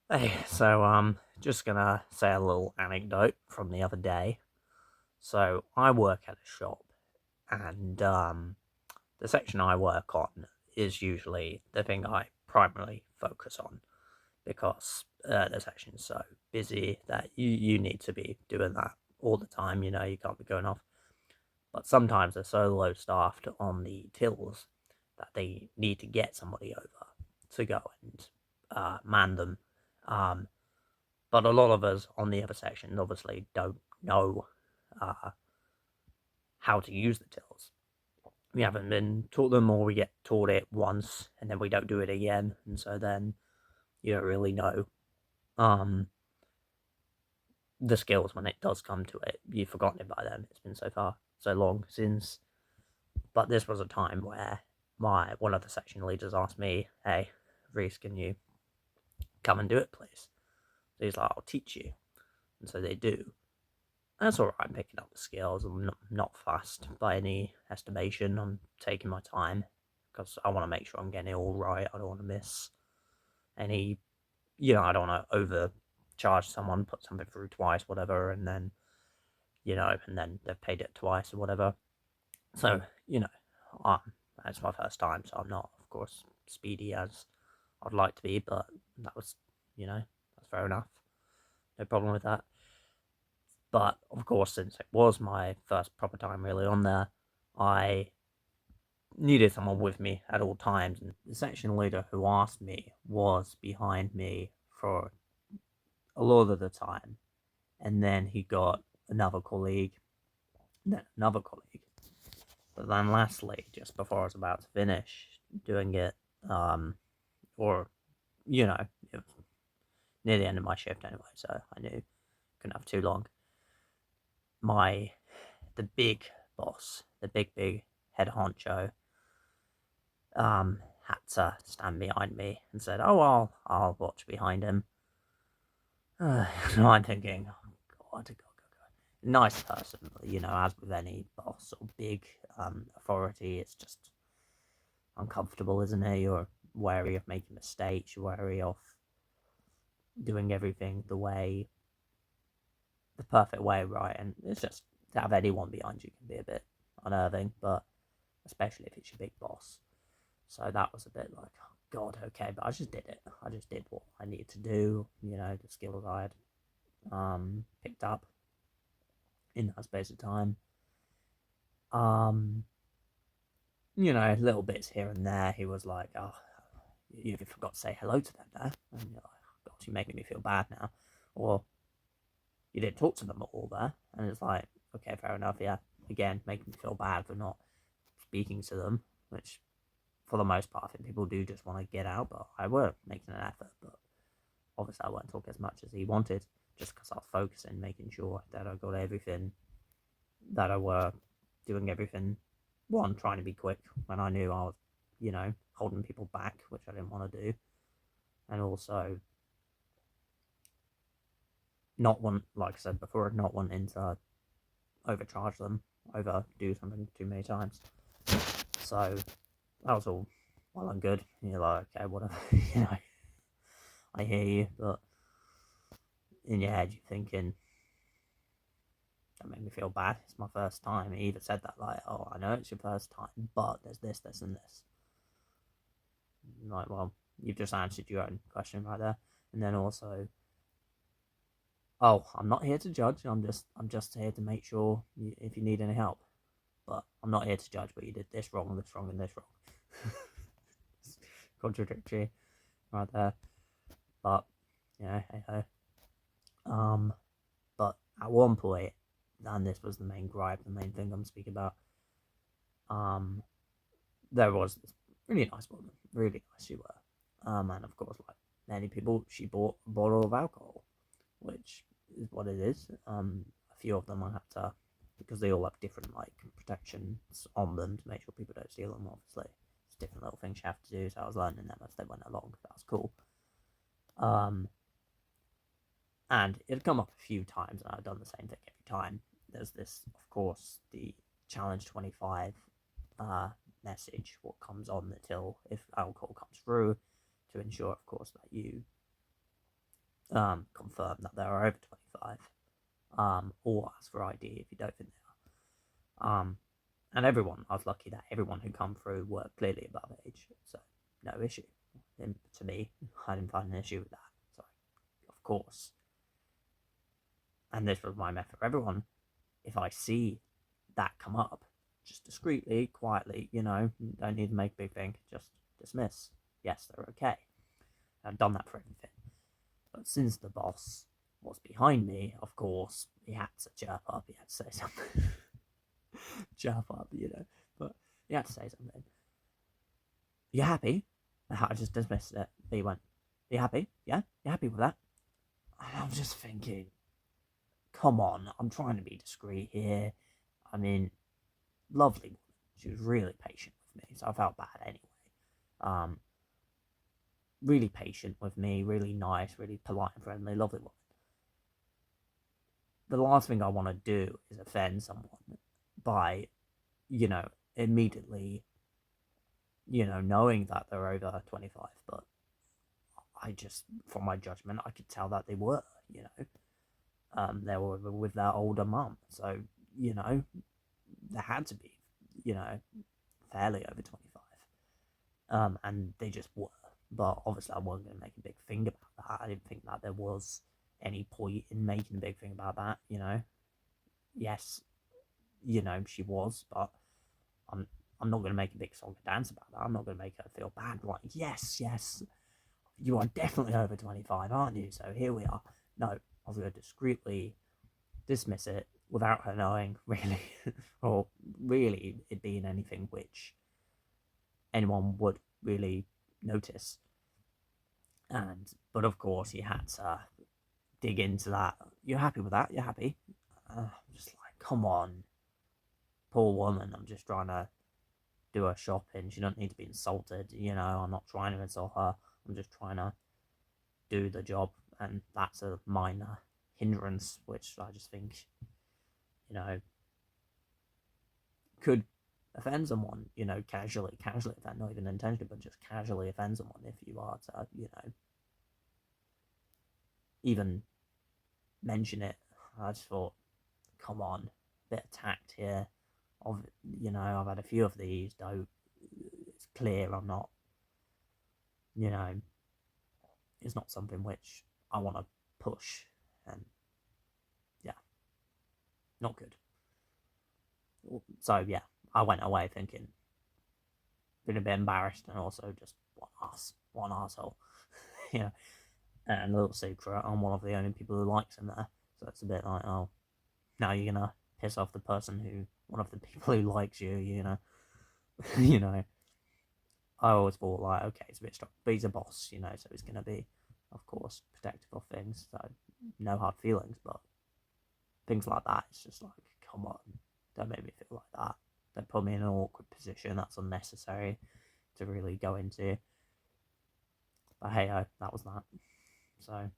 Hey, so just gonna say a little anecdote from the other day. So I work at a shop, and the section I work on is usually the thing I primarily focus on because the section's so busy that you need to be doing that all the time. You can't be going off. But sometimes they're so low staffed on the tills that they need to get somebody over to go and man them. Um, But a lot of us on the other section obviously don't know uh, how to use the tills. We haven't been taught them, or we get taught it once and then we don't do it again, and so then you don't really know um, the skills when it does come to it. You've forgotten it by then. It's been so long since. But this was a time where my one of the section leaders asked me, "Hey, Reese, can you come and do it, please?" So he's like, "I'll teach you," and so they do. That's alright. I'm picking up the skills. I'm not fast by any estimation. I'm taking my time because I want to make sure I'm getting it all right. I don't want to miss any, I don't want to overcharge someone, put something through twice, whatever, and then, and then they've paid it twice or whatever. So, um, it's my first time, so I'm not, of course, speedy as I'd like to be, but that was, that's fair enough. No problem with that. But of course, since it was my first proper time really on there, I needed someone with me at all times. And the section leader who asked me was behind me for a lot of the time. And then he got another colleague, then another colleague. But then lastly, just before I was about to finish doing it, um, or, it was near the end of my shift anyway, so I knew couldn't have too long. My the big boss, the big head honcho, had to stand behind me and said, "Oh, I'll watch behind him." So I'm thinking, oh, God. Nice person, but, as with any boss or big authority, it's just uncomfortable, isn't it? You're wary of making mistakes. You're wary of doing everything the perfect way, right? And it's just to have anyone behind you can be a bit unnerving, but especially if it's your big boss. So that was a bit like, oh God, okay, but I just did it. I just did what I needed to do. The skills I had picked up in that space of time. Um, little bits here and there. He was like, "Oh, you forgot to say hello to them there," and you're like, oh, "God, you're making me feel bad now," or "You didn't talk to them at all there," and it's like, "Okay, fair enough, yeah." Again, making me feel bad for not speaking to them, which for the most part, I think people do just want to get out, but I were making an effort, but obviously I won't talk as much as he wanted, just because I was focusing, making sure that I got everything, that I were doing everything. One, trying to be quick when I knew I was, holding people back, which I didn't want to do, and also not want, like I said before, not wanting to overcharge them, overdo something too many times. So that was all well and good. You're like, okay, whatever, I hear you, but in your head you're thinking, that made me feel bad. It's my first time. He even said that, like, "Oh, I know it's your first time, but there's this, and this." Like, well, you've just answered your own question right there. And then also, "Oh, I'm not here to judge. I'm just here to make sure if you need any help. But I'm not here to judge. But you did this wrong, and this wrong." Contradictory, right there. But hey ho. Um, but at one point, and this was the main gripe, the main thing I'm speaking about. Um, there was this really nice woman, really nice she were. And of course, like many people, she bought a bottle of alcohol, which is what it is. A few of them I had to, because they all have different like protections on them to make sure people don't steal them. Obviously, it's different little things you have to do. So I was learning them as they went along. That was cool. Um, and it had come up a few times, and I'd done the same thing every time. There's this, of course, the challenge 25 uh, message, what comes on the till if alcohol comes through, to ensure, of course, that you confirm that they're over 25, or ask for ID if you don't think they are. And everyone, I was lucky that everyone who come through were clearly above age, so no issue. And to me, I didn't find an issue with that. So, of course, and this was my method for everyone, if I see that come up, just discreetly, quietly, don't need to make a big thing, just dismiss. Yes, they're okay. I've done that for everything. But since the boss was behind me, of course, he had to chirp up, he had to say something. Chirp up, but he had to say something. You happy? I just dismissed it. He went, you happy? Yeah? You happy with that? And I'm just thinking, come on, I'm trying to be discreet here. I mean, lovely woman. She was really patient with me, so I felt bad anyway. Um, really patient with me, really nice, really polite and friendly, lovely woman. The last thing I want to do is offend someone by, immediately, knowing that they're over 25. But I just, from my judgment, I could tell that they were, they were with their older mum. So, they had to be, fairly over 25. And they just were. But obviously, I wasn't going to make a big thing about that. I didn't think that there was any point in making a big thing about that, Yes, she was, but I'm I'm not going to make a big song and dance about that. I'm not going to make her feel bad. Like, yes, yes, you are definitely over 25, aren't you? So here we are. No, I was going to discreetly dismiss it without her knowing, really, or really it being anything which anyone would really notice. But of course, you had to dig into that. You're happy with that? You're happy? I'm just like, come on, poor woman. I'm just trying to do her shopping. She don't need to be insulted. I'm not trying to insult her. I'm just trying to do the job, and that's a minor hindrance, which I just think, you know, could offend someone, casually offend, not even intentionally, but just casually offend someone if you are to, even mention it. I just thought, come on, bit of tact here. I've had a few of these, though it's clear I'm not, you know, it's not something which I want to push, and yeah, not good. So yeah, I went away thinking, been a bit embarrassed, and also just one asshole, you know. And a little secret, I'm one of the only people who likes him there, so it's a bit like, oh, now you're gonna piss off the person who, one of the people who likes you, you know. I always thought like, okay, it's a bit strong, but he's a boss, so he's gonna be, of course, protective of things. So no hard feelings, but things like that, it's just like, come on, don't make me feel like that. Don't put me in an awkward position. That's unnecessary to really go into. But hey, that was that. So